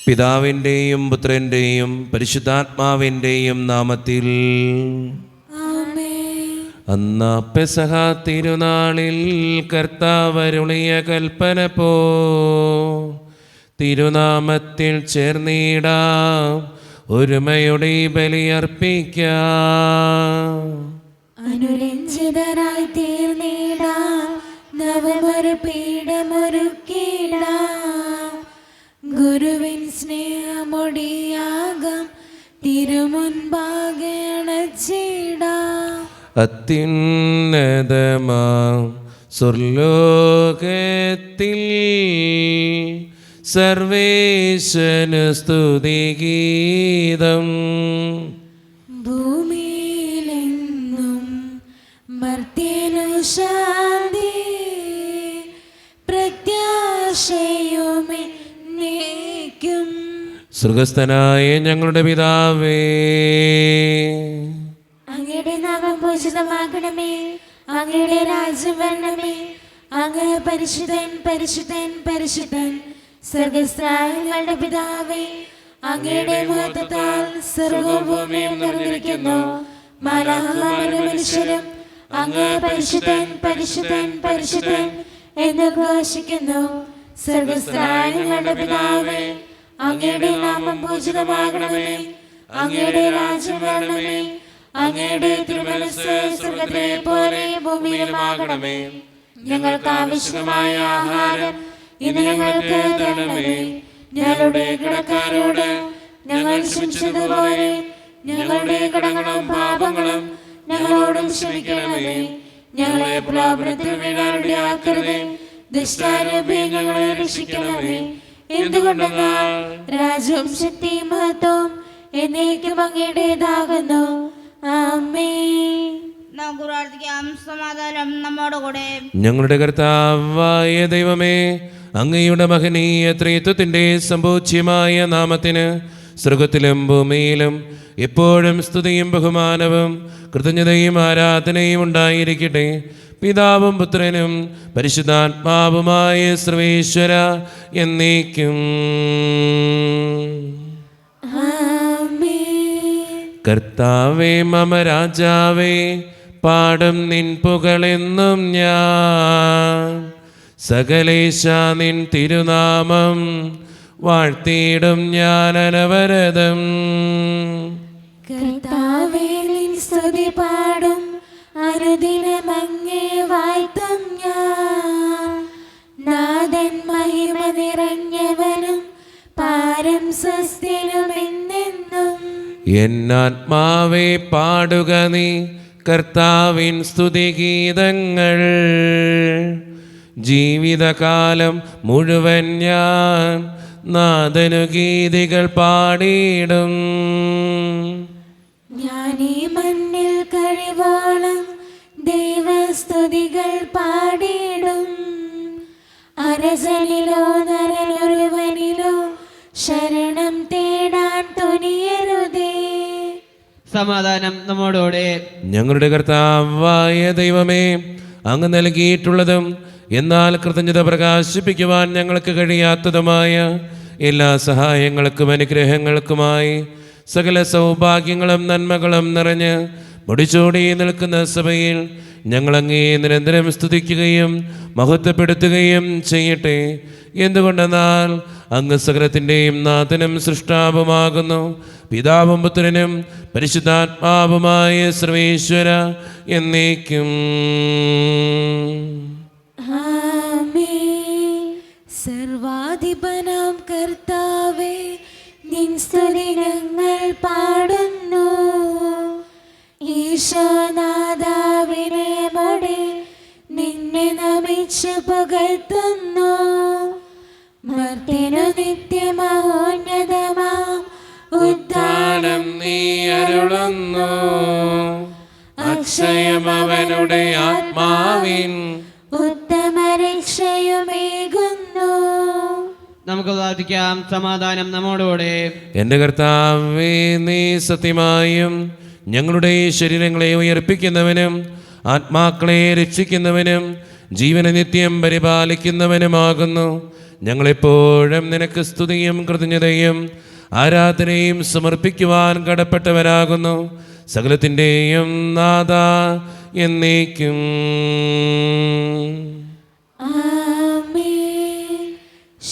പിതാവിൻ്റെയും പുത്രൻ്റെയും പരിശുദ്ധാത്മാവിൻ്റെയും നാമത്തിൽ. അന്ന് പെസഹ തിരുനാളിൽ കർത്താവരുളിയ കൽപ്പന പോ തിരുനാമത്തിൽ ചേർന്നിടാം, ഒരുമയുടെ ബലിയർപ്പിക്കാം. അനുരഞ്ജിതരായി തീർന്നിടാം, നവമൊരു പീഠമൊരുക്കിടാം. ഗുരുവിൻ സ്നേഹമൊടിയാകം തിരുമുൻപാകെ അണച്ചിടാം. അത്യുന്നതമാം സ്വർലോകത്തിൽ സർവേശന് സ്തുതിഗീതം. ഭൂമിയിലെങ്ങും മർത്യനു ശാന്തി, പ്രത്യാശയുമെന്നേക്കും. സ്വർഗസ്ഥനായ ഞങ്ങളുടെ പിതാവേ, അങ്ങയുടെ നാമം പൂജിതമാകണമേ, അങ്ങയുടെ രാജ്യം വരണമേ. അങ്ങ് പരിശുദ്ധൻ പരിശുദ്ധൻ പരിശുദ്ധൻ. സ്വർഗസ്ഥനായ ഞങ്ങളുടെ പിതാവേ, അങ്ങയുടെ മഹത്വത്താൽ സ്വർഗ്ഗവും ഭൂമിയും നിറഞ്ഞിരിക്കുന്നു. മാലാഖമാരും മനുഷ്യരും അങ്ങ് പരിശുദ്ധൻ പരിശുദ്ധൻ പരിശുദ്ധൻ എന്ന് ഘോഷിക്കുന്നു. സ്വർഗസ്ഥനായ ഞങ്ങളുടെ പിതാവേ, അങ്ങയുടെ നാമം പൂജിതമാകണമേ, അങ്ങയുടെ രാജ്യം വരണമേ. അങ്ങയുടെ തിരുമനസ്സ് സ്വർഗ്ഗത്തിലെ പോലെ ഭൂമിയിലുമാകണമേ. ഞങ്ങൾക്ക് ആവശ്യമായ ആഹാരം ഇന്ന് ഞങ്ങൾക്ക് തരണമേ. ഞങ്ങളുടെ കടക്കാരോട് ഞങ്ങൾ ക്ഷമിച്ചതുപോലെ ഞങ്ങളുടെ കടങ്ങളും പാപങ്ങളും ഞങ്ങളോടും ക്ഷമിക്കണമേ. ഞങ്ങളെ പ്രലോഭനത്തിൽ വീഴാനിടയാക്കരുതേ, ദുഷ്ടാരൂപി ഞങ്ങളെ രക്ഷിക്കണമേ. എന്തുകൊണ്ടെന്നാൽ രാജ്യവും ശക്തിയും മഹത്വവും എന്നേക്കും അങ്ങയുടേതാകുന്നു. ആമേൻ. നമുക്ക് പ്രാർത്ഥിക്കാം. സമാധാനം നമ്മോടുകൂടെ. ഞങ്ങളുടെ കർത്താവായ ദൈവമേ, അങ്ങയുടെ മഹനീയ ത്രിത്വത്തിൻ്റെ സമ്പൂജ്യമായ നാമത്തിന് സ്വർഗത്തിലും ഭൂമിയിലും എപ്പോഴും സ്തുതിയും ബഹുമാനവും കൃതജ്ഞതയും ആരാധനയും ഉണ്ടായിരിക്കട്ടെ. പിതാവും പുത്രനും പരിശുദ്ധാത്മാവുമായ സർവേശ്വര എന്നേക്കും. കർത്താവേ മമ രാജാവേ, പാടും നിൻ പുകളെന്നും ഞാൻ. സകലേശ നിൻ തിരുനാമം വാഴ്ത്തിയിടും ഞാൻ അനവരതം. കർത്താവേ നിൻ സ്തുതി പാടും, അനുദിനം അങ്ങേ വാഴ്ത്തും ഞാൻ. നാഥൻ മഹിമ നിറഞ്ഞവനും പാരം സ്വസ്ഥനുമെന്നെന്നും. എന്നാത്മാവേ പാടുക നീ കർത്താവിൻ സ്തുതിഗീതങ്ങൾ. ജീവിതകാലം മുഴുവൻ ഞാൻ നാഥനു ഗീതികൾ പാടിയിടും. ഞാൻ ഈ മണ്ണിൽ കഴിവോളം ദൈവസ്തുതികൾ പാടിയിടും. അരസനിലോ നരനൊരുവനിലോ ശരണം തേടാൻ തുനിയരുതേ. സമാധാനം നമ്മോടുകൂടെ. ഞങ്ങളുടെ കർത്താവായ ദൈവമേ, അങ്ങ് നൽകിയിട്ടുള്ളതും എന്നാൽ കൃതജ്ഞത പ്രകാശിപ്പിക്കുവാൻ ഞങ്ങൾക്ക് കഴിയാത്തതുമായ എല്ലാ സഹായങ്ങൾക്കും അനുഗ്രഹങ്ങൾക്കുമായി സകല സൗഭാഗ്യങ്ങളും നന്മകളും നിറഞ്ഞ് മുടിച്ചോടി നിൽക്കുന്ന സഭയിൽ ഞങ്ങളങ്ങേ നിരന്തരം സ്തുതിക്കുകയും മഹത്വപ്പെടുത്തുകയും ചെയ്യട്ടെ. എന്തുകൊണ്ടെന്നാൽ അങ്ങ് സകലത്തിൻ്റെയും നാഥനും സൃഷ്ടാവുമാകുന്നു. പിതാവും പുത്രനും പരിശുദ്ധാത്മാവുമായ സർവേശ്വര എന്നേക്കും. സർവാധിപനാം കർത്താവേ, നിൻ സ്തുതി ഞങ്ങൾ പാടുന്നു. ഈശോനാഥാവിനോടെ നിന്നെ നമിച്ചു പുകഴ്ത്തുന്നു. മർത്യനു നിത്യമഹോന്നതമാം ഉദ്ധാനം നീ അരുളുന്നു. അക്ഷയം അവനുടെ ആത്മാവിൻ ഉത്തമ രക്ഷയുമേകുന്നു. നമുക്ക് പ്രാർത്ഥിക്കാം. സമാധാനം നമ്മോടുകൂടെ. എൻ്റെ കർത്താവേ, നീ സത്യമായും ഞങ്ങളുടെ ശരീരങ്ങളെ ഉയർപ്പിക്കുന്നവനും ആത്മാക്കളെ രക്ഷിക്കുന്നവനും ജീവന നിത്യം പരിപാലിക്കുന്നവനുമാകുന്നു. ഞങ്ങളെപ്പോഴും നിനക്ക് സ്തുതിയും കൃതജ്ഞതയും ആരാധനയും സമർപ്പിക്കുവാൻ കടപ്പെട്ടവരാകുന്നു. സകലത്തിൻ്റെയും നാഥ എന്നേക്കും. ആമേൻ.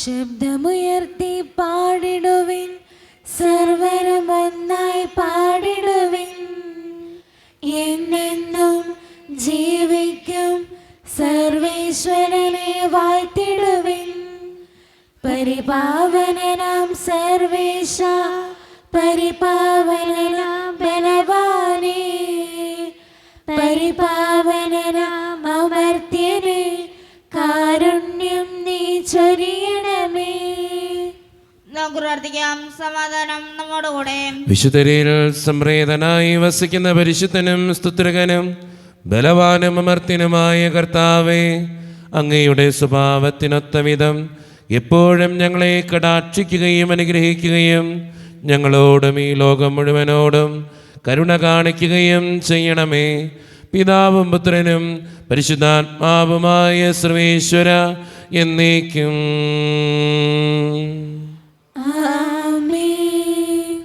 ശബ്ദമുയർത്തി പാടിടുവിൻ, സർവരും ഒന്നായി പാടിടുവിൻ. എന്നെന്നും ജീവിക്കും സർവേശ്വരനെ വാഴ്ത്തിടുവിൻ. പരിപാവനനാം സർവേശ, പരിപാവനനാം ബലവാനേ, പരിപാവനനാം അമർത്യനേ, കാരുണ്യം നീ ചൊരിയണമേ. നമുക്ക് പ്രാർത്ഥിക്കാം. സമാധാനം നമ്മോടുകൂടെ. വിശുദ്ധരിൽ സംപ്രേതനായി വസിക്കുന്ന പരിശുദ്ധനും സ്തുത്രകനും ബലവാനും അമർത്യനുമായ കർത്താവേ, അങ്ങയുടെ സ്വഭാവത്തിനൊത്ത വിധം എപ്പോഴും ഞങ്ങളെ കടാക്ഷിക്കുകയും അനുഗ്രഹിക്കുകയും ഞങ്ങളോടും ഈ ലോകം മുഴുവനോടും കരുണ കാണിക്കുകയും ചെയ്യണമേ. പിതാവും പുത്രനും പരിശുദ്ധാത്മാവുമായ സർവേശ്വര എന്നേക്കും. ആമേൻ.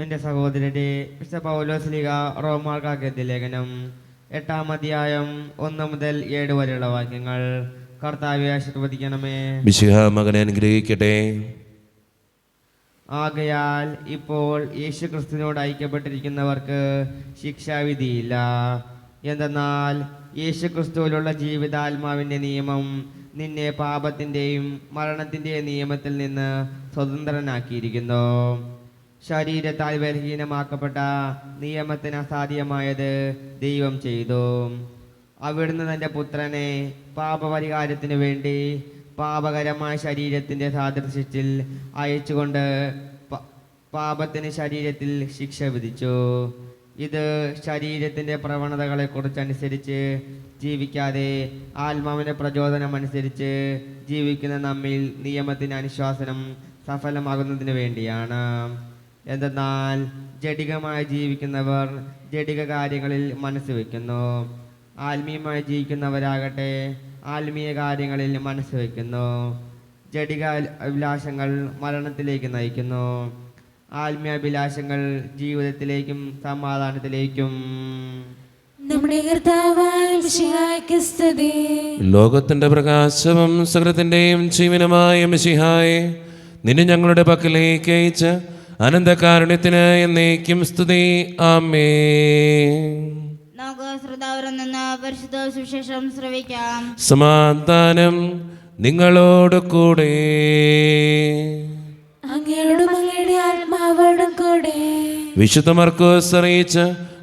എൻ്റെ സഹോദരരെ, വിശുദ്ധ പൗലോസ്ലീഹ റോമാക്കാർക്കെഴുതിയ ലേഖനം 8-ാം അധ്യായം 1 മുതൽ 7 വരെയുള്ള വാക്യങ്ങൾ. കർത്താവെ ആശീർവദിക്കണമേ. മിശിഹ മകനെ അനുഗ്രഹിക്കട്ടെ. ആകയാൽ ഇപ്പോൾ യേശു ക്രിസ്തുവിനോട് ഐക്യപ്പെട്ടിരിക്കുന്നവർക്ക് ശിക്ഷാവിധിയില്ല. എന്തെന്നാൽ യേശു ക്രിസ്തുവിലുള്ള ജീവിതാത്മാവിൻ്റെ നിയമം നിന്നെ പാപത്തിൻ്റെയും മരണത്തിൻ്റെയും നിയമത്തിൽ നിന്ന് സ്വതന്ത്രനാക്കിയിരിക്കുന്നു. ശരീരത്താൽ ബലഹീനമാക്കപ്പെട്ട നിയമത്തിന് അസാധ്യമായത് ദൈവം ചെയ്തു. അവിടുന്ന് തൻ്റെ പുത്രനെ പാപപരിഹാരത്തിനു വേണ്ടി പാപകരമായ ശരീരത്തിൻ്റെ സാദൃശ്യത്തിൽ അയച്ചുകൊണ്ട് പാപത്തിന് ശരീരത്തിൽ ശിക്ഷ വിധിച്ചു. ഇത് ശരീരത്തിൻ്റെ പ്രവണതകളെക്കുറിച്ചനുസരിച്ച് ജീവിക്കാതെ ആത്മാവിൻ്റെ പ്രചോദനമനുസരിച്ച് ജീവിക്കുന്ന നമ്മിൽ നിയമത്തിൻ്റെ അനുശാസനം സഫലമാകുന്നതിന് വേണ്ടിയാണ്. എന്തെന്നാൽ ജഡികമായി ജീവിക്കുന്നവർ ജഡിക കാര്യങ്ങളിൽ മനസ്സ് വയ്ക്കുന്നു, ആത്മീയമായി ജീവിക്കുന്നവരാകട്ടെ ആത്മീയ കാര്യങ്ങളിൽ മനസ്സ് വയ്ക്കുന്നു. ജഡിക അഭിലാഷങ്ങൾ മരണത്തിലേക്ക് നയിക്കുന്നു, ആത്മീയ അഭിലാഷങ്ങൾ ജീവിതത്തിലേക്കും സമാധാനത്തിലേക്കും. നമ്മുടെ കർത്താവായ മിശിഹായ്ക്ക് സ്തുതി. ലോകത്തിന്റെ പ്രകാശവും സകലത്തിന്റെയും ജീവനുമായ മിശിഹായെ, നിന്നെ ഞങ്ങളുടെ പക്കലേക്ക് അയച്ച അനന്തകാരുണ്യത്തിന് എന്നേക്കും സ്തുതി. ആമേൻ. നമുക്ക് ശ്രദ്ധാവരം നിന്ന് പരിശുദ്ധ സുവിശേഷം ശ്രവിക്കാം. സമാധാനം നിങ്ങളോട് കൂടെ. അങ്ങയോടും അങ്ങയുടെ ആത്മാവോടും കൂടെ. വിശുദ്ധ മർക്കോസ് അറിയിച്ച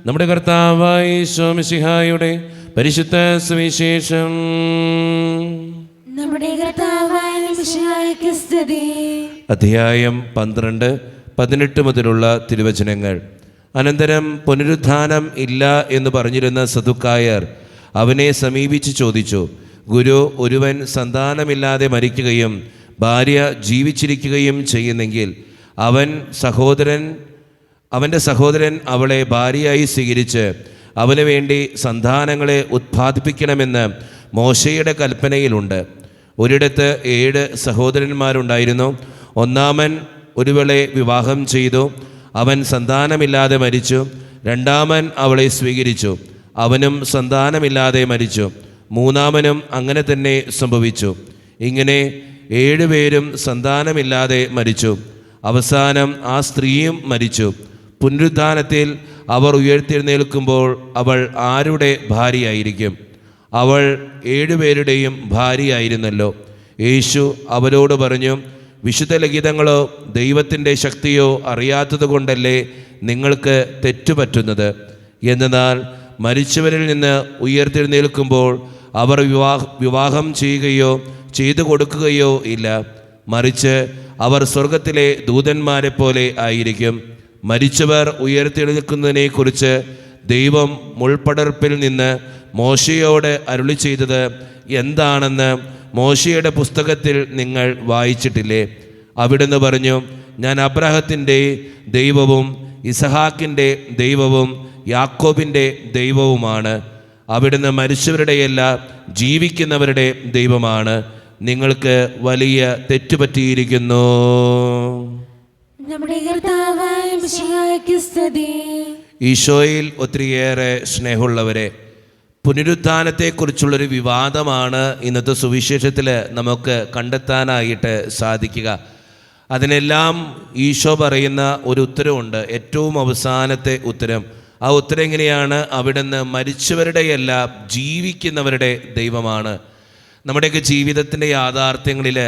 നമ്മുടെ കർത്താവായ യേശു മിശിഹായുടെ പരിശുദ്ധ സുവിശേഷം. നമ്മുടെ കർത്താവായ മിശിഹായ്ക്ക് സ്തുതി. അധ്യായം 12-18 മുതലുള്ള തിരുവചനങ്ങൾ. അനന്തരം പുനരുത്ഥാനം ഇല്ല എന്ന് പറഞ്ഞിരുന്ന സദുക്കായർ അവനെ സമീപിച്ച് ചോദിച്ചു, ഗുരു, ഒരുവൻ സന്താനമില്ലാതെ മരിക്കുകയും ഭാര്യ ജീവിച്ചിരിക്കുകയും ചെയ്യുന്നെങ്കിൽ അവൻ്റെ സഹോദരൻ അവളെ ഭാര്യയായി സ്വീകരിച്ച് അവന് വേണ്ടി സന്താനങ്ങളെ ഉത്പാദിപ്പിക്കണമെന്ന് മോശയുടെ കൽപ്പനയിലുണ്ട്. ഒരിടത്ത് 7 സഹോദരന്മാരുണ്ടായിരുന്നു. ഒന്നാമൻ ഒരുവളെ വിവാഹം ചെയ്തു, അവൻ സന്താനമില്ലാതെ മരിച്ചു. രണ്ടാമൻ അവളെ സ്വീകരിച്ചു, അവനും സന്താനമില്ലാതെ മരിച്ചു. മൂന്നാമനും അങ്ങനെ തന്നെ സംഭവിച്ചു. ഇങ്ങനെ 7 പേരും സന്താനമില്ലാതെ മരിച്ചു. അവസാനം ആ സ്ത്രീയും മരിച്ചു. പുനരുത്ഥാനത്തിൽ അവർ ഉയർത്തെഴുന്നേൽക്കുമ്പോൾ അവൾ ആരുടെ ഭാര്യയായിരിക്കും? അവൾ 7 പേരുടെയും ഭാര്യയായിരുന്നല്ലോ. യേശു അവരോട് പറഞ്ഞു, വിശുദ്ധ ലിഖിതങ്ങളോ ദൈവത്തിൻ്റെ ശക്തിയോ അറിയാത്തത് കൊണ്ടല്ലേ നിങ്ങൾക്ക് തെറ്റുപറ്റുന്നത്. എന്നാൽ മരിച്ചവരിൽ നിന്ന് ഉയർത്തെഴുന്നേൽക്കുമ്പോൾ അവർ വിവാഹം ചെയ്യുകയോ ചെയ്തു കൊടുക്കുകയോ ഇല്ല, മറിച്ച് അവർ സ്വർഗത്തിലെ ദൂതന്മാരെ പോലെ ആയിരിക്കും. മരിച്ചവർ ഉയർത്തെഴുന്നേൽക്കുന്നതിനെക്കുറിച്ച് ദൈവം മുൾപ്പടർപ്പിൽ നിന്ന് മോശയോട് അരുളി ചെയ്തത് എന്താണെന്ന് മോശയുടെ പുസ്തകത്തിൽ നിങ്ങൾ വായിച്ചിട്ടില്ലേ? അവിടുന്ന് പറഞ്ഞു, ഞാൻ അബ്രാഹത്തിൻ്റെ ദൈവവും ഇസഹാക്കിൻ്റെ ദൈവവും യാക്കോബിൻ്റെ ദൈവവുമാണ്. അവിടുന്ന് മരിച്ചവരുടെയല്ല ജീവിക്കുന്നവരുടെ ദൈവമാണ്. നിങ്ങൾക്ക് വലിയ തെറ്റുപറ്റിയിരിക്കുന്നു. നമ്മുടെ കർത്താവായ മിശിഹായ്ക്ക് സ്തുതി. ഈശോയിൽ ഒത്തിരിയേറെ സ്നേഹമുള്ളവരെ, പുനരുത്ഥാനത്തെക്കുറിച്ചുള്ളൊരു വിവാദമാണ് ഇന്നത്തെ സുവിശേഷത്തിൽ നമുക്ക് കണ്ടെത്താനായിട്ട് സാധിക്കുക. അതിനെല്ലാം ഈശോ പറയുന്ന ഒരു ഉത്തരവുണ്ട്, ഏറ്റവും അവസാനത്തെ ഉത്തരം. ആ ഉത്തരം എങ്ങനെയാണ്? അവിടുന്ന് മരിച്ചവരുടെയല്ല ജീവിക്കുന്നവരുടെ ദൈവമാണ്. നമ്മുടെയൊക്കെ ജീവിതത്തിൻ്റെ യാഥാർത്ഥ്യങ്ങളിൽ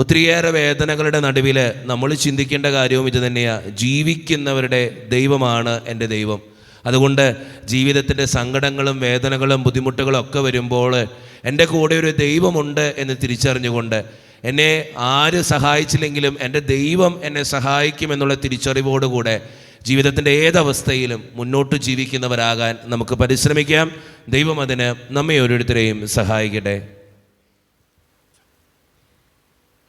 ഒത്തിരിയേറെ വേദനകളുടെ നടുവിൽ നമ്മൾ ചിന്തിക്കേണ്ട കാര്യവും ഇത് തന്നെയാണ്. ജീവിക്കുന്നവരുടെ ദൈവമാണ് എൻ്റെ ദൈവം. അതുകൊണ്ട് ജീവിതത്തിൻ്റെ സങ്കടങ്ങളും വേദനകളും ബുദ്ധിമുട്ടുകളും ഒക്കെ വരുമ്പോൾ എൻ്റെ കൂടെ ഒരു ദൈവമുണ്ട് എന്ന് തിരിച്ചറിഞ്ഞുകൊണ്ട്, എന്നെ ആര് സഹായിച്ചില്ലെങ്കിലും എൻ്റെ ദൈവം എന്നെ സഹായിക്കുമെന്നുള്ള തിരിച്ചറിവോടുകൂടെ ജീവിതത്തിൻ്റെ ഏതവസ്ഥയിലും മുന്നോട്ട് ജീവിക്കുന്നവരാകാൻ നമുക്ക് പരിശ്രമിക്കാം. ദൈവം അതിന് നമ്മെ ഓരോരുത്തരെയും സഹായിക്കട്ടെ.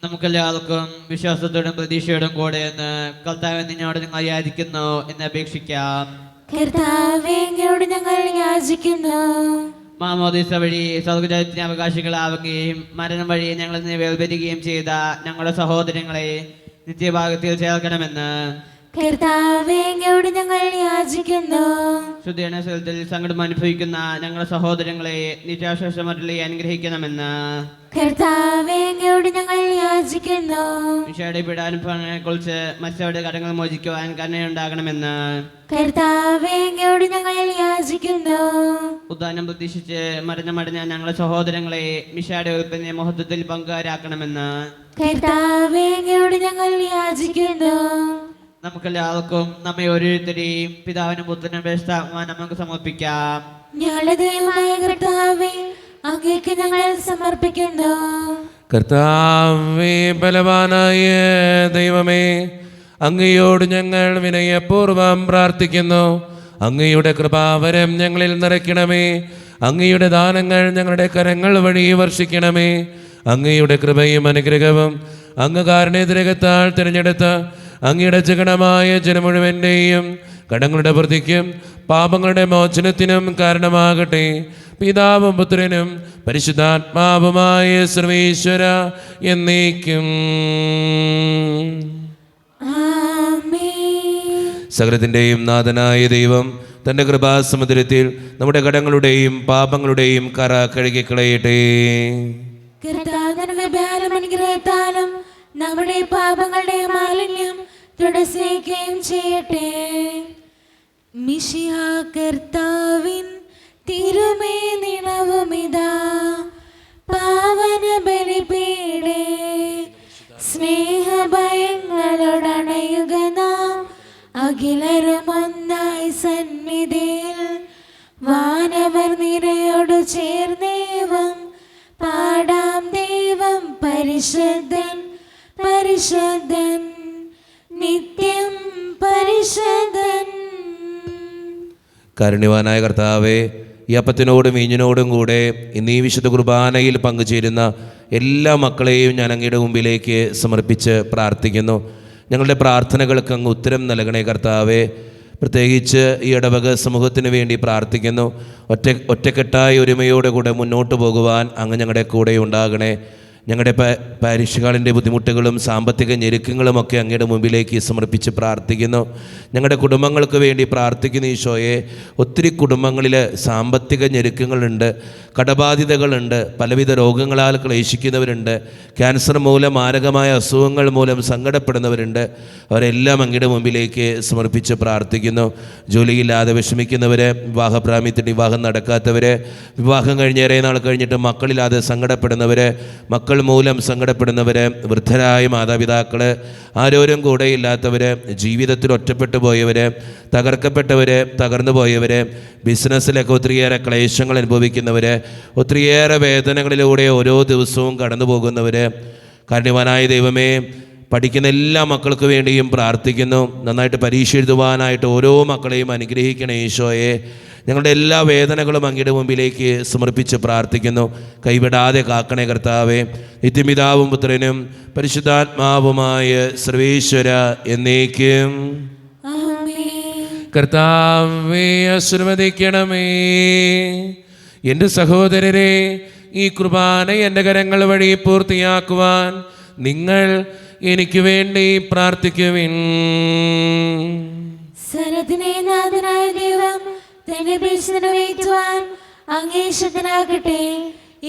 നമുക്കെല്ലാവർക്കും വിശ്വാസത്തോടും പ്രതീക്ഷയോടും കൂടെ എന്ന് കർത്താവേ നിന്നോട് ഞങ്ങൾ യാചിക്കുന്നു എന്ന് അപേക്ഷിക്കാം. കർത്താവേ, അങ്ങയോട് ഞങ്ങൾ യാചിക്കുന്നു. മാമോദീസ വഴി സ്വർഗ്ഗരാജ്യത്തിന് അവകാശികളാവുകയും മരണം വഴി ഞങ്ങളിൽ നിന്ന് വേർപിരിയുകയും ചെയ്ത ഞങ്ങളുടെ സഹോദരങ്ങളെ നിത്യഭാഗത്തിൽ ചേർക്കണമെന്ന് കർത്താവേ, അങ്ങയോട് ഞങ്ങൾ യാചിക്കുന്നു. ശുദ്ധീകരണ സ്ഥലത്തിൽ സങ്കടം അനുഭവിക്കുന്ന ഞങ്ങളുടെ സഹോദരങ്ങളെ നിത്യാശ്വാസമരുളി അനുഗ്രഹിക്കണമെന്ന് കർത്താവേ, അങ്ങയോട് ഞങ്ങൾ യാചിക്കുന്നു. ഈശോയുടെ പീഡാനുഭവങ്ങളെ കുറിച്ച് മറ്റവരുടെ കടങ്ങൾ മോചിക്കുവാൻ കരുണയുണ്ടാകണമെന്ന് കർത്താവേ, അങ്ങയോട് ഞങ്ങൾ യാചിക്കുന്നു. ഉദ്ധാനം പ്രതീക്ഷിച്ച് മരണമടഞ്ഞ ഞങ്ങളുടെ സഹോദരങ്ങളെ മിശായുടെ ഉൽപ്പന്ന മഹത്വത്തിൽ പങ്കുകാരാക്കണമെന്ന് കർത്താവേ, അങ്ങയോട് ഞങ്ങൾ യാചിക്കുന്നു. നമുക്കെല്ലാവർക്കും നമ്മെ ഓരോരുത്തരെയും പിതാവിനും പുത്രനും പരിശുദ്ധാത്മാവിനും നമുക്ക് സമർപ്പിക്കാം. ഞങ്ങളുടെ ദൈവമായ കർത്താവേ, അങ്ങേക്ക് ഞങ്ങൾ സമർപ്പിക്കുന്നു. കർത്താവേ, ബലവാനായ ദൈവമേ, അങ്ങയോട് ഞങ്ങൾ വിനയപൂർവം പ്രാർത്ഥിക്കുന്നു. അങ്ങയുടെ കൃപാവരം ഞങ്ങളിൽ നിറയ്ക്കണമേ. അങ്ങയുടെ ദാനങ്ങൾ ഞങ്ങളുടെ കരങ്ങൾ വഴി വർഷിക്കണമേ. അങ്ങയുടെ കൃപയും അനുഗ്രഹവും അങ്ങ് കാരുണ്യതിരകത്താൽ തിരഞ്ഞെടുത്ത അങ്ങയുടെ ജഗണമായ ജനം മുഴുവൻ്റെയും കടങ്ങളുടെ വൃദ്ധിക്കും പാപങ്ങളുടെ മോചനത്തിനും കാരണമാകട്ടെ. പിതാവും പുത്രനും പരിശുദ്ധാത്മാവുമായ സർവേശ്വര എന്നേക്കും. സകലത്തിൻ്റെയും നാഥനായ ദൈവം തൻ്റെ കൃപാസമുദ്രത്തിൽ നമ്മുടെ കടങ്ങളുടെയും പാപങ്ങളുടെയും കറ കഴുകിക്കളയട്ടെ. അനുഗ്രഹത്താലും നമ്മുടെ പാപങ്ങളുടെ മാലിന്യം തുടച്ചേക്കുകയും ചെയ്യട്ടെ. മിശിഹാ കർത്താവിൻ തിരുമേ നിണവുമിതാ പാവന ബലിപീഠേ സ്നേഹഭയങ്ങളോടണയുക നാം അഖിലരും ഒന്നായി സന്നിധിയിൽ വാനവർ നിരയോടു ചേർന്നേവം പാടാം ദൈവം പരിശുദ്ധൻ പരിശുദ്ധൻ നിത്യം പരിശുദ്ധൻ. കാരുണ്യവാനായ കർത്താവേ, ഈ അപ്പത്തിനോടും വീഞ്ഞിനോടും കൂടെ ഇന്ന് ഈ വിശുദ്ധ കുർബാനയിൽ പങ്കുചേരുന്ന എല്ലാ മക്കളെയും ഞാൻ അങ്ങയുടെ മുമ്പിലേക്ക് സമർപ്പിച്ച് പ്രാർത്ഥിക്കുന്നു. ഞങ്ങളുടെ പ്രാർത്ഥനകൾക്ക് അങ്ങ് ഉത്തരം നൽകണേ കർത്താവേ. പ്രത്യേകിച്ച് ഈ ഇടവക സമൂഹത്തിന് വേണ്ടി പ്രാർത്ഥിക്കുന്നു. ഒറ്റക്കെട്ടായ ഒരുമയോടെ കൂടെ മുന്നോട്ട് പോകുവാൻ അങ്ങ് ഞങ്ങളുടെ കൂടെ ഉണ്ടാകണേ. ഞങ്ങളുടെ പാരിഷുകാളിൻ്റെ ബുദ്ധിമുട്ടുകളും സാമ്പത്തിക ഞെരുക്കങ്ങളുമൊക്കെ അങ്ങയുടെ മുമ്പിലേക്ക് സമർപ്പിച്ച് പ്രാർത്ഥിക്കുന്നു. ഞങ്ങളുടെ കുടുംബങ്ങൾക്ക് വേണ്ടി പ്രാർത്ഥിക്കുന്ന ഈശോയെ, ഒത്തിരി കുടുംബങ്ങളിൽ സാമ്പത്തിക ഞെരുക്കങ്ങളുണ്ട്, കടബാധിതകളുണ്ട്, പലവിധ രോഗങ്ങളാൽ ക്ലേശിക്കുന്നവരുണ്ട്, ക്യാൻസർ മൂലം മാരകമായ അസുഖങ്ങൾ മൂലം സങ്കടപ്പെടുന്നവരുണ്ട്. അവരെല്ലാം അങ്ങയുടെ മുമ്പിലേക്ക് സമർപ്പിച്ച് പ്രാർത്ഥിക്കുന്നു. ജോലിയില്ലാതെ വിഷമിക്കുന്നവർ, വിവാഹപ്രാമ്യത്തിന് വിവാഹം നടക്കാത്തവർ, വിവാഹം കഴിഞ്ഞേറെ നാൾ കഴിഞ്ഞിട്ട് മക്കളില്ലാതെ സങ്കടപ്പെടുന്നവർ, മക്കൾ മൂലം സങ്കടപ്പെടുന്നവർ, വൃദ്ധരായ മാതാപിതാക്കൾ, ആരോരും കൂടെയില്ലാത്തവർ, ജീവിതത്തിൽ ഒറ്റപ്പെട്ടു പോയവർ, തകർക്കപ്പെട്ടവർ, തകർന്നു പോയവർ, ബിസിനസ്സിലൊക്കെ ഒത്തിരിയേറെ ക്ലേശങ്ങൾ അനുഭവിക്കുന്നവർ, ഒത്തിരിയേറെ വേദനകളിലൂടെ ഓരോ ദിവസവും കടന്നു പോകുന്നവർ. കാരുണ്യവാനായ ദൈവമേ, പഠിക്കുന്ന എല്ലാ മക്കൾക്ക് വേണ്ടിയും പ്രാർത്ഥിക്കുന്നു. നന്നായിട്ട് പരീക്ഷ എഴുതുവാനായിട്ട് ഓരോ മക്കളെയും അനുഗ്രഹിക്കണേ ഈശോയെ. ഞങ്ങളുടെ എല്ലാ വേദനകളും അങ്ങയുടെ മുമ്പിലേക്ക് സമർപ്പിച്ച് പ്രാർത്ഥിക്കുന്നു. കൈവിടാതെ കാക്കണേ കർത്താവേ. നിത്യപിതാവും പുത്രനും പരിശുദ്ധാത്മാവുമായ സർവേശ്വര എന്നേക്കും. ആമേൻ. കർത്താവേ, ആശീർവദിക്കണമേ. എൻ്റെ സഹോദരരെ, ഈ കുർബാന എൻ്റെ കരങ്ങൾ വഴി പൂർത്തിയാക്കുവാൻ നിങ്ങൾ എനിക്ക് വേണ്ടി പ്രാർത്ഥിക്കുവിൻ. സരത്തിനെ നാഥനായ ദൈവം തന്റെ ഭീഷണി നിറവേറ്റുവാൻ അങ്ങേ ശക്തനാകട്ടെ.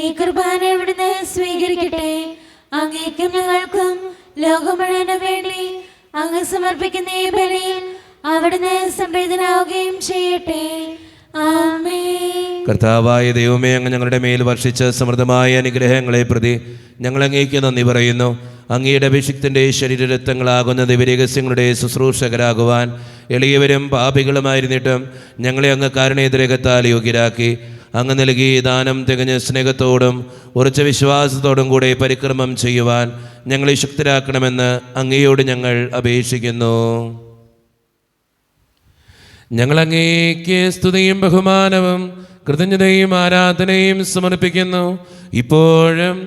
ഈ കുർബാന ഇവിടുന്ന് സ്വീകരിക്കട്ടെ. അങ്ങേക്കും ഞങ്ങൾക്കും ലോകം മുഴുവനും വേണ്ടി അങ്ങ് സമർപ്പിക്കുന്ന ഈ ബലിയിൽ അവിടുന്ന് സംപ്രീതനാവുകയും ചെയ്യട്ടെ. ആമേൻ. കർത്താവായ ദൈവമേ, അങ്ങ് ഞങ്ങളുടെ മേൽ വർഷിച്ച സമൃദ്ധമായ അനുഗ്രഹങ്ങളെ പ്രതി ഞങ്ങൾ അങ്ങേക്ക് നന്ദി പറയുന്നു. അങ്ങയുടെ അഭിഷിക്തൻ്റെ ശരീരരക്തങ്ങളാകുന്ന ദിവ്യരഹസ്യങ്ങളുടെ ശുശ്രൂഷകരാകുവാൻ എളിയവരും പാപികളുമായിരുന്നിട്ടും ഞങ്ങളെ അങ്ങ് കാരുണ്യരകത്താൽ യോഗ്യരാക്കി. അങ്ങ് നൽകി ദാനം തികഞ്ഞ സ്നേഹത്തോടും ഉറച്ച വിശ്വാസത്തോടും കൂടെ പരിക്രമം ചെയ്യുവാൻ ഞങ്ങളെ ശക്തരാക്കണമെന്ന് അങ്ങയോട് ഞങ്ങൾ അപേക്ഷിക്കുന്നു. ഞങ്ങൾ അങ്ങേക്ക് സ്തുതിയും ബഹുമാനവും കൃതജ്ഞതയും ആരാധനയും സമർപ്പിക്കുന്നു, ഇപ്പോഴും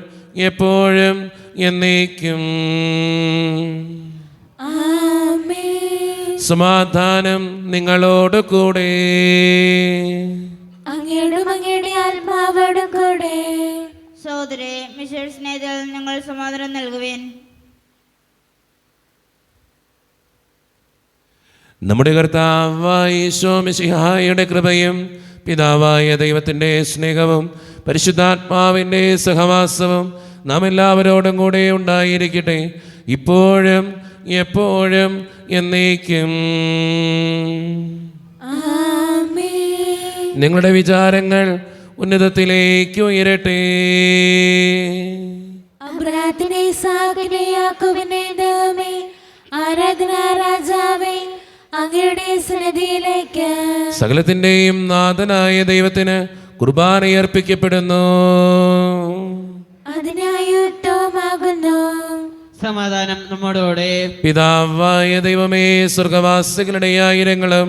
എപ്പോഴും എന്നേക്കും. ആമേൻ. സമാധാനം നിങ്ങളോട് കൂടെ. അങ്ങയോടും അങ്ങയുടെ ആത്മാവോടും കൂടെ. സഹോദരേ, മിശയുടെ സ്നേഹത്തിൽ ഞങ്ങൾ സമാധാനം നൽകുവേൻ. നമ്മുടെ കർത്താവായ ഈശോ മിശിഹായുടെ കൃപയും പിതാവായ ദൈവത്തിൻ്റെ സ്നേഹവും പരിശുദ്ധാത്മാവിൻ്റെ സഹവാസവും നാം എല്ലാവരോടും കൂടെ ഉണ്ടായിരിക്കട്ടെ, ഇപ്പോഴും എപ്പോഴും എന്നേക്കും. ആമേൻ. നിങ്ങളുടെ വിചാരങ്ങൾ ഉന്നതത്തിലേക്ക് ഉയരട്ടെ. അബ്രാഹാമിനെ, ഇസ്ഹാക്കിനെ, യാക്കോബിനെ ദൈവമേ, ആരാധനാ രാജാവേ, അങ്ങയുടെ സന്നിധിയിലേക്ക് സകലത്തിൻ്റെയും നാഥനായ ദൈവത്തിന് കുർബാന അർപ്പിക്കപ്പെടുന്നു. അതിനായി ഉത്തമമാകുന്നു. സമാധാനം നമ്മോടുകൂടെ. പിതാവായ ദൈവമേ, സ്വർഗവാസികളുടെ ആയിരങ്ങളും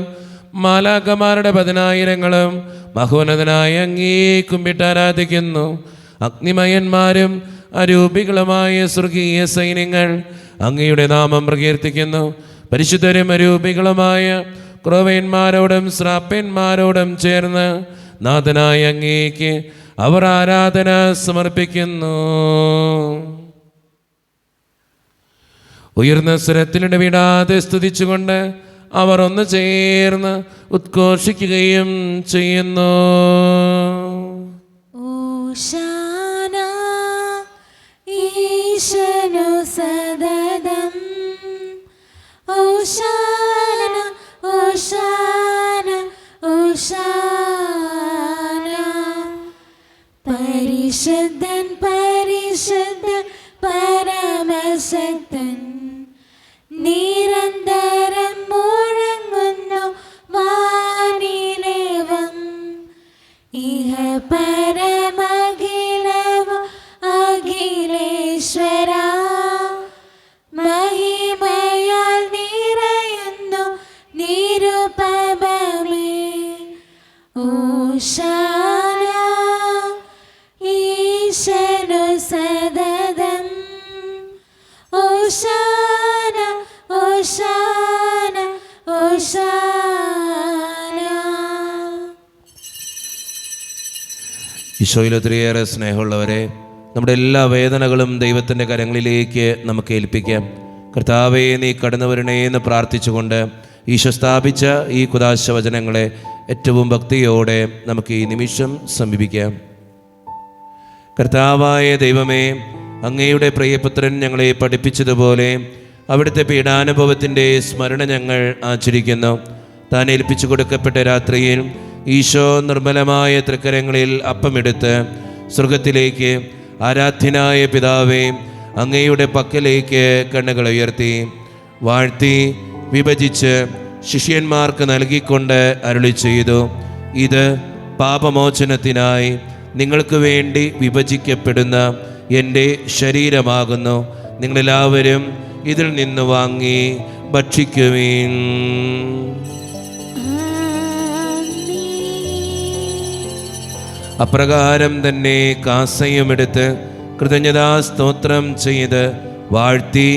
മാലാഖമാരുടെ 10,000ങ്ങളും മഹോന്നതനായ അങ്ങേ കുമ്പിട്ട് ആരാധിക്കുന്നു. അഗ്നിമയന്മാരും അരൂപികളുമായ സ്വർഗീയ സൈന്യങ്ങൾ അങ്ങയുടെ നാമം പ്രകീർത്തിക്കുന്നു. പരിശുദ്ധരും അരൂപികളുമായ ക്രോവേന്മാരോടും ശ്രാപ്പന്മാരോടും ചേർന്ന് നാഥനായ അങ്ങേക്ക് അവർ ആരാധന സമർപ്പിക്കുന്നു. ഉയർന്ന സ്വരത്തിലിടവിടാതെ സ്തുതിച്ചുകൊണ്ട് അവർ ഒന്ന് ചേർന്ന് ഉദ്ഘോഷിക്കുകയും ചെയ്യുന്നു. ഓശാന ഈശനു സദതം, ഓശാന ഓശാന ഓശാന. പരിശുദ്ധൻ പരിശുദ്ധൻ പരമശക്തൻ, നിരന്തരം മുഴങ്ങുന്നു വാനിലേവം. ഇഹ പരമഖിലവും അഖിലേശ്വര, മഹിമയാൽ നിറയുന്നു നിരുപമേ. ഓശാന ഈശനു സദതം, ഓശാന ഓശാന ഓശാന. ഈശോയിൽ ഒത്തിരിയേറെ സ്നേഹമുള്ളവരെ, നമ്മുടെ എല്ലാ വേദനകളും ദൈവത്തിൻ്റെ കരങ്ങളിലേക്ക് നമുക്ക് ഏൽപ്പിക്കാം. കർത്താവേ, നീ കടന്നു വരണേ എന്ന് പ്രാർത്ഥിച്ചുകൊണ്ട് ഈശോ സ്ഥാപിച്ച ഈ കുദാശ വചനങ്ങളെ ഏറ്റവും ഭക്തിയോടെ നമുക്ക് ഈ നിമിഷം സമീപിക്കാം. കർത്താവായ ദൈവമേ, അങ്ങയുടെ പ്രിയപുത്രൻ ഞങ്ങളെ പഠിപ്പിച്ചതുപോലെ അവിടുത്തെ പീഡാനുഭവത്തിൻ്റെ സ്മരണ ഞങ്ങൾ ആചരിക്കുന്നു. താൻ ഏൽപ്പിച്ചു കൊടുക്കപ്പെട്ട രാത്രിയിൽ ഈശോ നിർമ്മലമായ തൃക്കരങ്ങളിൽ അപ്പമെടുത്ത് സ്വർഗത്തിലേക്ക് ആരാധ്യനായ പിതാവേ അങ്ങയുടെ പക്കലേക്ക് കണ്ണുകൾ ഉയർത്തി വാഴ്ത്തി വിഭജിച്ച് ശിഷ്യന്മാർക്ക് നൽകിക്കൊണ്ട് അരുളി ചെയ്തു, ഇത് പാപമോചനത്തിനായി നിങ്ങൾക്ക് വേണ്ടി വിഭജിക്കപ്പെടുന്ന എൻ്റെ ശരീരമാകുന്നു. നിങ്ങളെല്ലാവരും ഇതിൽ നിന്ന് വാങ്ങി ഭക്ഷിക്കുവീൻ. അപ്രകാരം തന്നെ കാസയുമെടുത്ത് കൃതജ്ഞതാ സ്തോത്രം ചെയ്ത് വാഴ്ത്തി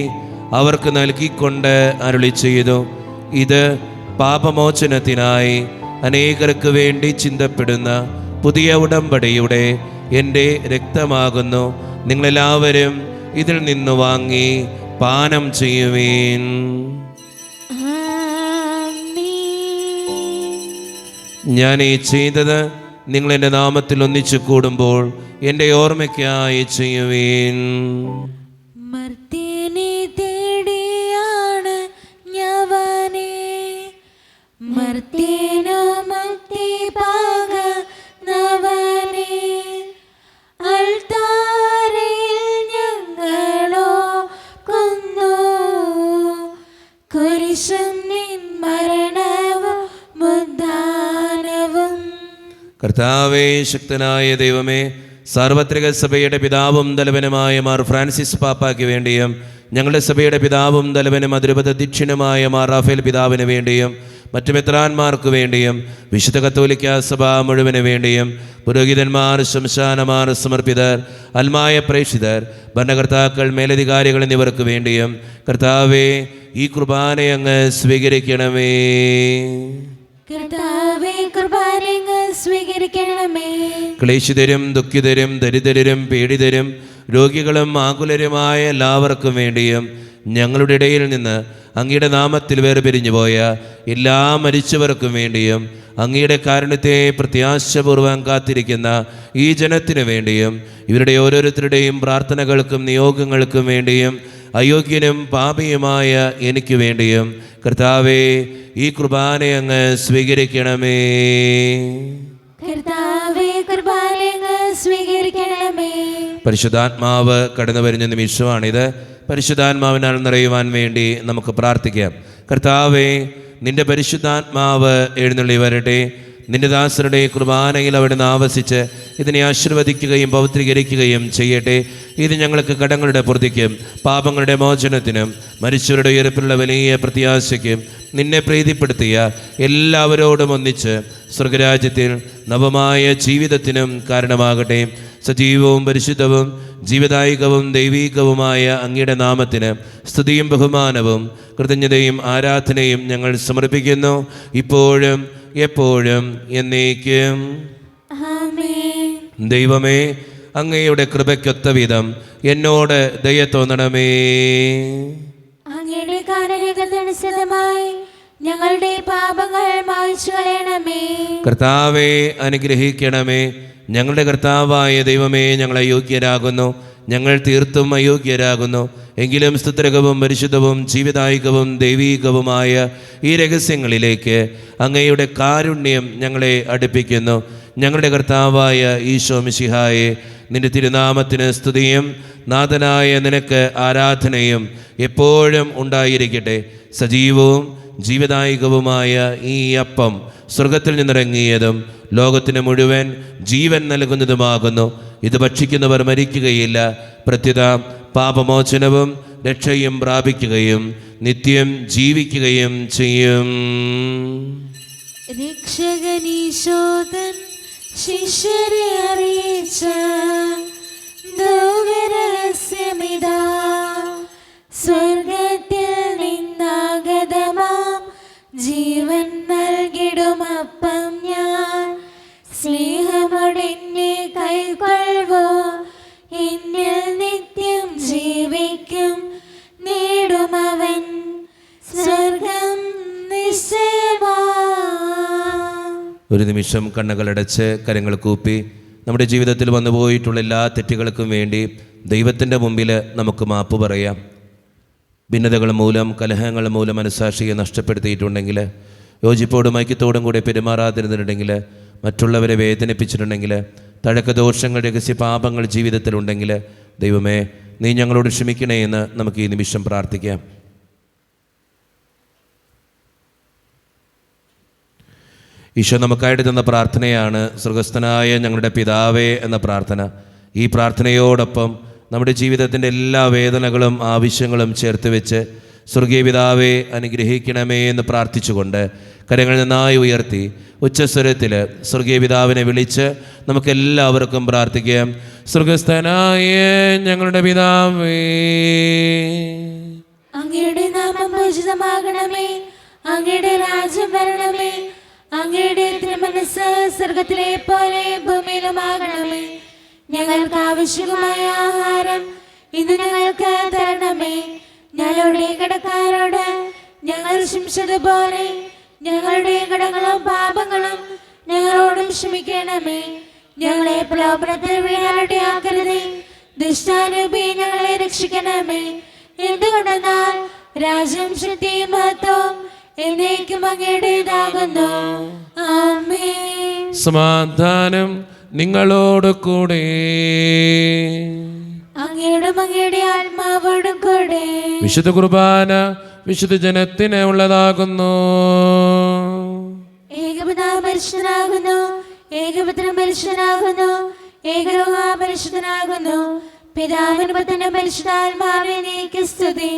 അവർക്ക് നൽകിക്കൊണ്ട് അരുളി ചെയ്തു, ഇത് പാപമോചനത്തിനായി അനേകർക്ക് വേണ്ടി ചിന്തപ്പെടുന്ന പുതിയ ഉടമ്പടിയുടെ എൻ്റെ രക്തമാകുന്നു. നിങ്ങളെല്ലാവരും ഇതിൽ നിന്ന് വാങ്ങി പാനം ചെയ്യുവീൻ. ഞാൻ ഈ ചെയ്തത് നിങ്ങൾ എൻ്റെ നാമത്തിൽ ഒന്നിച്ചു കൂടുമ്പോൾ എൻ്റെ ഓർമ്മയ്ക്കായി ചെയ്യുവീൻ. മർത്യനെ തേടിയാണ് ഞവനെ, മർത്യനോ മുക്തി പകർന്നവനെ. അൾത്താരയിൽ ഞങ്ങളോ കൊന്നു, കുരിശും നിൻ മരണവും ഉദ്ധാനവും. കർത്താവേ, ശക്തനായ ദൈവമേ, സാർവത്രിക സഭയുടെ പിതാവും തലവനുമായ മാർ ഫ്രാൻസിസ് പാപ്പായ്ക്ക് വേണ്ടിയും ഞങ്ങളുടെ സഭയുടെ പിതാവും തലവനും അതിരൂപതധ്യക്ഷനുമായ മാർ റാഫേൽ പിതാവിന് വേണ്ടിയും മറ്റു മെത്രാന്മാർക്ക് വേണ്ടിയും വിശുദ്ധ കത്തോലിക്ക സഭ മുഴുവന് വേണ്ടിയും പുരോഹിതന്മാർ, ശംശാനമാർ, സമർപ്പിതർ, അൽമായ പ്രേക്ഷിതർ, ഭരണകർത്താക്കൾ, മേലധികാരികൾ എന്നിവർക്ക് വേണ്ടിയും കർത്താവേ, ഈ കുർബാന അങ്ങ് സ്വീകരിക്കണമേ. കർത്താവേ, കുർബാനങ്ങ് സ്വീകരിക്കണമേ. ക്ലേശിതരും ദുഃഖിതരും ദരിദ്രരും പീഡിതരും രോഗികളും ആകുലരുമായ എല്ലാവർക്കും വേണ്ടിയും ഞങ്ങളുടെ ഇടയിൽ നിന്ന് അങ്ങയുടെ നാമത്തിൽ വേർപിരിഞ്ഞുപോയ എല്ലാ മരിച്ചവർക്കും വേണ്ടിയും അങ്ങയുടെ കാരുണ്യത്തെ പ്രത്യാശപൂർവ്വം കാത്തിരിക്കുന്ന ഈ ജനത്തിനു വേണ്ടിയും ഇവരുടെ ഓരോരുത്തരുടെയും പ്രാർത്ഥനകൾക്കും നിയോഗങ്ങൾക്കും വേണ്ടിയും അയോഗ്യനും പാപിയുമായ എനിക്ക് വേണ്ടിയും കർത്താവേ, ഈ കുർബാന അങ്ങ് സ്വീകരിക്കണമേ. കർത്താവേ, കുർബാനങ്ങ് സ്വീകരിക്കണമേ. പരിശുദ്ധാത്മാവ് കടന്നു വരുന്ന നിമിഷമാണിത്. പരിശുദ്ധാത്മാവിനാൽ നിറയുവാൻ വേണ്ടി നമുക്ക് പ്രാർത്ഥിക്കാം. കർത്താവേ, നിന്റെ പരിശുദ്ധാത്മാവ് എഴുന്നള്ളി വരട്ടെ. നിന്റെ ദാസരുടെ കുർബാനയിൽ അവിടുന്ന് ആവസിച്ച് ഇതിനെ ആശീർവദിക്കുകയും പവിത്രീകരിക്കുകയും ചെയ്യട്ടെ. ഇത് ഞങ്ങൾക്ക് കടങ്ങളുടെ പൂർത്തിക്കും പാപങ്ങളുടെ മോചനത്തിനും മരിച്ചവരുടെ ഉയർപ്പിലുള്ള വലിയ പ്രത്യാശയ്ക്കും നിന്നെ പ്രീതിപ്പെടുത്തിയ എല്ലാവരോടും ഒന്നിച്ച് സ്വർഗരാജ്യത്തിൽ നവമായ ജീവിതത്തിനും കാരണമാകട്ടെ. സജീവവും പരിശുദ്ധവും ജീവദായികവും ദൈവീകവുമായ അങ്ങയുടെ നാമത്തിന് സ്തുതിയും ബഹുമാനവും കൃതജ്ഞതയും ആരാധനയും ഞങ്ങൾ സമർപ്പിക്കുന്നു, ഇപ്പോഴും എപ്പോഴും എന്നേക്കും. ആമേൻ. ദൈവമേ, അങ്ങയുടെ കൃപയ്ക്കൊത്ത വിധം എന്നോട് ദയ തോന്നണമേ. അങ്ങയുടെ കാരുണ്യത്തിനനുസൃതമായി ഞങ്ങളുടെ പാപങ്ങൾ മായ്ച്ചു കളയണമേ. കർത്താവെ, അനുഗ്രഹിക്കണമേ. ഞങ്ങളുടെ കർത്താവായ ദൈവമേ, ഞങ്ങൾ അയോഗ്യരാകുന്നു, ഞങ്ങൾ തീർത്തും അയോഗ്യരാകുന്നു. എങ്കിലും സ്തുത്യർഹവും പരിശുദ്ധവും ജീവദായികവും ദൈവീകവുമായ ഈ രഹസ്യങ്ങളിലേക്ക് അങ്ങയുടെ കാരുണ്യം ഞങ്ങളെ അടുപ്പിക്കുന്നു. ഞങ്ങളുടെ കർത്താവായ ഈശോ മിശിഹായെ, നിന്റെ തിരുനാമത്തിന് സ്തുതിയും നാഥനായ നിനക്ക് ആരാധനയും എപ്പോഴും ഉണ്ടായിരിക്കട്ടെ. സജീവവും ജീവദായികവുമായ ഈ അപ്പം സ്വർഗത്തിൽ നിന്നിറങ്ങിയതും ലോകത്തിന് മുഴുവൻ ജീവൻ നൽകുന്നതുമാകുന്നു. ഇത് ഭക്ഷിക്കുന്നവർ മരിക്കുകയില്ല, പ്രത്യുത പാപമോചനവും രക്ഷയും പ്രാപിക്കുകയും നിത്യം ജീവിക്കുകയും ചെയ്യും. രക്ഷകനീശോദൻ ശിഷ്യരെ അറിയിച്ച ദിവ്യരഹസ്യമിതാ, സ്വർഗത്തിൽ നിന്നാഗതമാം ജീവൻ നൽകിടുമപ്പം ഞാൻ. സ്നേഹമൊടെന്നെ കൈക്കൊള്ളുവോ, എന്നിൽ നിത്യം ജീവിക്കും, നേടുമവൻ സ്വർഗം നിശ്ചയമാ. ഒരു നിമിഷം കണ്ണുകളടച്ച് കരങ്ങൾ കൂപ്പി നമ്മുടെ ജീവിതത്തിൽ വന്നുപോയിട്ടുള്ള എല്ലാ തെറ്റുകൾക്കും വേണ്ടി ദൈവത്തിൻ്റെ മുമ്പിൽ നമുക്ക് മാപ്പ് പറയാം. ഭിന്നതകൾ മൂലം, കലഹങ്ങൾ മൂലം മനസ്സാക്ഷിയെ നഷ്ടപ്പെടുത്തിയിട്ടുണ്ടെങ്കിൽ, യോജിപ്പോടും ഐക്യത്തോടും കൂടി പെരുമാറാതിരുന്നിട്ടുണ്ടെങ്കിൽ, മറ്റുള്ളവരെ വേദനിപ്പിച്ചിട്ടുണ്ടെങ്കിൽ, തഴക്കദോഷങ്ങൾ, രഹസ്യ പാപങ്ങൾ ജീവിതത്തിലുണ്ടെങ്കിൽ, ദൈവമേ, നീ ഞങ്ങളോട് ക്ഷമിക്കണേ എന്ന് നമുക്ക് ഈ നിമിഷം പ്രാർത്ഥിക്കാം. ഈശോ നമുക്കായിട്ട് തന്ന പ്രാർത്ഥനയാണ് സ്വർഗസ്ഥനായ ഞങ്ങളുടെ പിതാവേ എന്ന പ്രാർത്ഥന. ഈ പ്രാർത്ഥനയോടൊപ്പം നമ്മുടെ ജീവിതത്തിൻ്റെ എല്ലാ വേദനകളും ആവശ്യങ്ങളും ചേർത്ത് വെച്ച് സ്വർഗീയ പിതാവേ അനുഗ്രഹിക്കണമേ എന്ന് പ്രാർത്ഥിച്ചുകൊണ്ട് കരങ്ങൾ നന്നായി ഉയർത്തി ഉച്ചസ്വരത്തിൽ സ്വർഗീയ പിതാവിനെ വിളിച്ച് നമുക്കെല്ലാവർക്കും പ്രാർത്ഥിക്കാം. സ്വർഗസ്ഥനായ ഞങ്ങളുടെ പിതാവേ, അങ്ങയുടെ നാമം പൂജിതമാകണമേ, അങ്ങയുടെ രാജ്യം വരണമേ, അങ്ങയുടെ തിരുമനസ് സ്വർഗത്തിലെ പോലെ ഭൂമിയിലുമാകണമേ. ഞങ്ങൾക്ക് ആവശ്യമായ ആഹാരം ഇന്ന് ഞങ്ങൾക്ക് തരണമേ. ഞങ്ങളുടെ കടക്കാരോട് ഞങ്ങൾ ക്ഷമിച്ചതുപോലെ ഞങ്ങളുടെ കടങ്ങളും പാപങ്ങളും ഞങ്ങളോടും ക്ഷമിക്കണമേ. ഞങ്ങളെ പ്രലോഭനത്തിൽ വീഴാനിടയാക്കരുതേ, ദുഷ്ടാരൂപി ഞങ്ങളെ രക്ഷിക്കണമേ. എന്തുകൊണ്ടെന്നാൽ രാജ്യം, ശക്തിയും മഹത്വവും എന്നേക്കും അങ്ങയുടേതാകുന്നു. ആമേൻ. സമാധാനം നിങ്ങളോട് കൂടെ. അങ്ങയുടെ ആത്മാവോടും കൂടെ. വിശുദ്ധ കുർബാന വിശുദ്ധ ജനത്തിന് ഉള്ളതാകുന്നു. ഏകപിതാവ് പരിശുദ്ധനാകുന്നു, ഏകപുത്രൻ പരിശുദ്ധനാകുന്നു, ഏകരൂഹ പരിശുദ്ധനാകുന്നു. പിതാവിനും പുത്രനും പരിശുദ്ധാത്മാവിനേക്ക് സ്തുതി.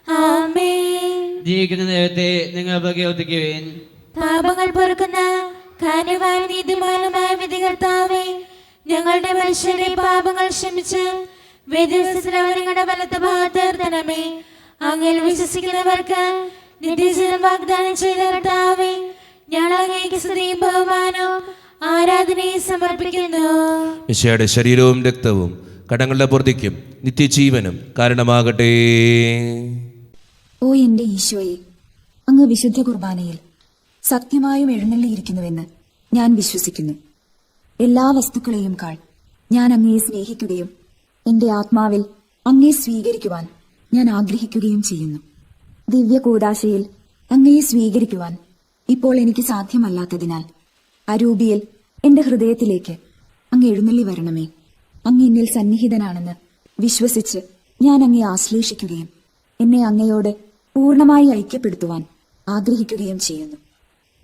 ആമേൻ. ജീവിക്കുന്ന ദൈവത്തെ നിങ്ങൾ പ്രകീർത്തിക്കുവിൻ. പാപങ്ങൾ പൊറുക്കുന്ന കാരുണ്യവാൻ നീതിമാനുമായ വിധികർത്താവേ, ഞങ്ങളുടെ മനുഷ്യരുടെ പാപങ്ങൾ ക്ഷമിച്ച് വേദവസ്തുങ്ങളുടെ വലത്ത് ഭാഗത്ത് നിർത്തണമേ. അങ്ങിൽ വിശ്വസിക്കുന്നവർക്ക് നിത്യജീവൻ വാഗ്ദാനം ചെയ്ത കർത്താവേ, ഞങ്ങൾ അങ്ങേക്ക് സ്തുതിയും ബഹുമാനവും ആരാധനയും സമർപ്പിക്കുന്നു. മിശിഹായുടെ ശരീരവും രക്തവും കടങ്ങളുടെ പൊറുതിക്കും നിത്യജീവനും കാരണമാകട്ടെ. ഓ എന്റെ ഈശോയെ, അങ്ങ് വിശുദ്ധ കുർബാനയിൽ സത്യമായും എഴുന്നള്ളിയിരിക്കുന്നുവെന്ന് ഞാൻ വിശ്വസിക്കുന്നു. എല്ലാ വസ്തുക്കളെയും കാൾ ഞാൻ അങ്ങയെ സ്നേഹിക്കുകയും എന്റെ ആത്മാവിൽ അങ്ങയെ സ്വീകരിക്കുവാൻ ഞാൻ ആഗ്രഹിക്കുകയും ചെയ്യുന്നു. ദിവ്യ കൂദാശയിൽ അങ്ങയെ സ്വീകരിക്കുവാൻ ഇപ്പോൾ എനിക്ക് സാധ്യമല്ലാത്തതിനാൽ അരൂപിയിൽ എന്റെ ഹൃദയത്തിലേക്ക് അങ്ങ് എഴുന്നള്ളി വരണമേ. അങ്ങ് എന്നിൽ സന്നിഹിതനാണെന്ന് വിശ്വസിച്ച് ഞാൻ അങ്ങയെ ആശ്ലേഷിക്കുകയും എന്നെ അങ്ങയോട് പൂർണ്ണമായി ഐക്യപ്പെടുത്തുവാൻ ആഗ്രഹിക്കുകയും ചെയ്യുന്നു.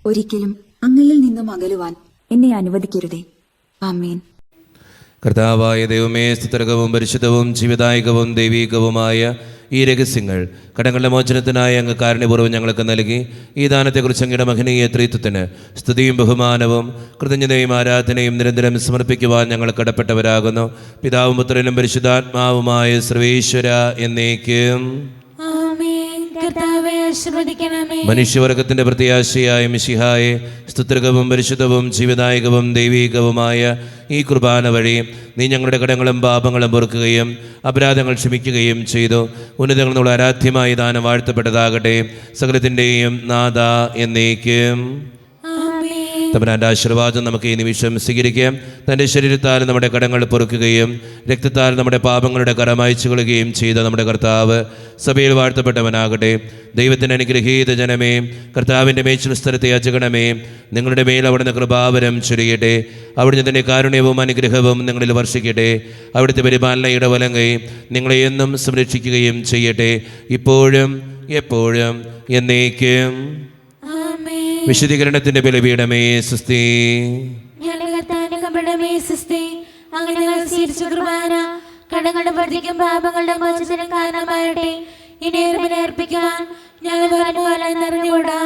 ഒരിക്കലും അങ്ങയിൽ നിന്നും അകലുവാൻ എന്നെ അനുവദിക്കരുതേ. ആമേൻ. കർത്താവായ ദൈവമേ, സ്തുത്യർഹവും പരിശുദ്ധവും ജീവദായകവും ദൈവീകവുമായ ഈ രഹസ്യങ്ങൾ കടങ്ങളുടെ മോചനത്തിനായി അങ്ങ് കാരുണ്യപൂർവ്വം ഞങ്ങൾക്ക് നൽകി. ഈ ദാനത്തെക്കുറിച്ച് അങ്ങയുടെ മഹനീയ ത്രിത്വത്തിന് സ്തുതിയും ബഹുമാനവും കൃതജ്ഞതയും ആരാധനയും നിരന്തരം സമർപ്പിക്കുവാൻ ഞങ്ങൾ കടപ്പെട്ടവരാകുന്നു. പിതാവും പുത്രനും പരിശുദ്ധാത്മാവുമായ സർവേശ്വര എന്നേക്കും. മനുഷ്യവർഗത്തിന്റെ പ്രത്യാശയായ മിശിഹായെ, സ്തുത്യർഹവും പരിശുദ്ധവും ജീവദായകവും ദൈവീകവുമായ ഈ കുർബാന വഴി നീ ഞങ്ങളുടെ കടങ്ങളും പാപങ്ങളും പൊറുക്കുകയും അപരാധങ്ങൾ ക്ഷമിക്കുകയും ചെയ്തു. ഉന്നതങ്ങളിൽ നിന്നുള്ള ആരാധ്യമായ ദാനം വാഴ്ത്തപ്പെട്ടതാകട്ടെ. സകലത്തിൻ്റെയും നാഥ എന്നേക്കും. തമ്പുരാന്റെ ആശീർവാദം നമുക്ക് ഈ നിമിഷം സ്വീകരിക്കാം. തൻ്റെ ശരീരത്താൽ നമ്മുടെ കടങ്ങൾ പൊറുക്കുകയും രക്തത്താൽ നമ്മുടെ പാപങ്ങളുടെ കറ മായ്ച്ചു കൊള്ളുകയും ചെയ്ത നമ്മുടെ കർത്താവ് സഭയിൽ വാഴ്ത്തപ്പെട്ടവനാകട്ടെ. ദൈവത്തിൻ്റെ അനുഗ്രഹീത ജനമേ, കർത്താവിൻ്റെ മേച്ചിൽ സ്ഥലത്തെ യാചകണമേ, നിങ്ങളുടെ മേൽ അവിടുന്ന് കൃപാവരം ചൊരിയട്ടെ. അവിടുന്ന് തൻ്റെ കാരുണ്യവും അനുഗ്രഹവും നിങ്ങളിൽ വർഷിക്കട്ടെ. അവിടുത്തെ പരിപാലനയുടെ വലങ്കൈ നിങ്ങളെ എന്നും സംരക്ഷിക്കുകയും ചെയ്യട്ടെ, ഇപ്പോഴും എപ്പോഴും എന്നേക്കും. വിശുദ്ധീകരണത്തിന്റെ ബലിപീഠമേ സ്വസ്തി. കടങ്ങളുടെ പ്രതിക്കും പാപങ്ങളുടെ മോചനത്തിനും കാരണമാകട്ടെ. ഇനി അർപ്പിക്കുവാൻ ഞങ്ങൾ നിറഞ്ഞുകൂടാ.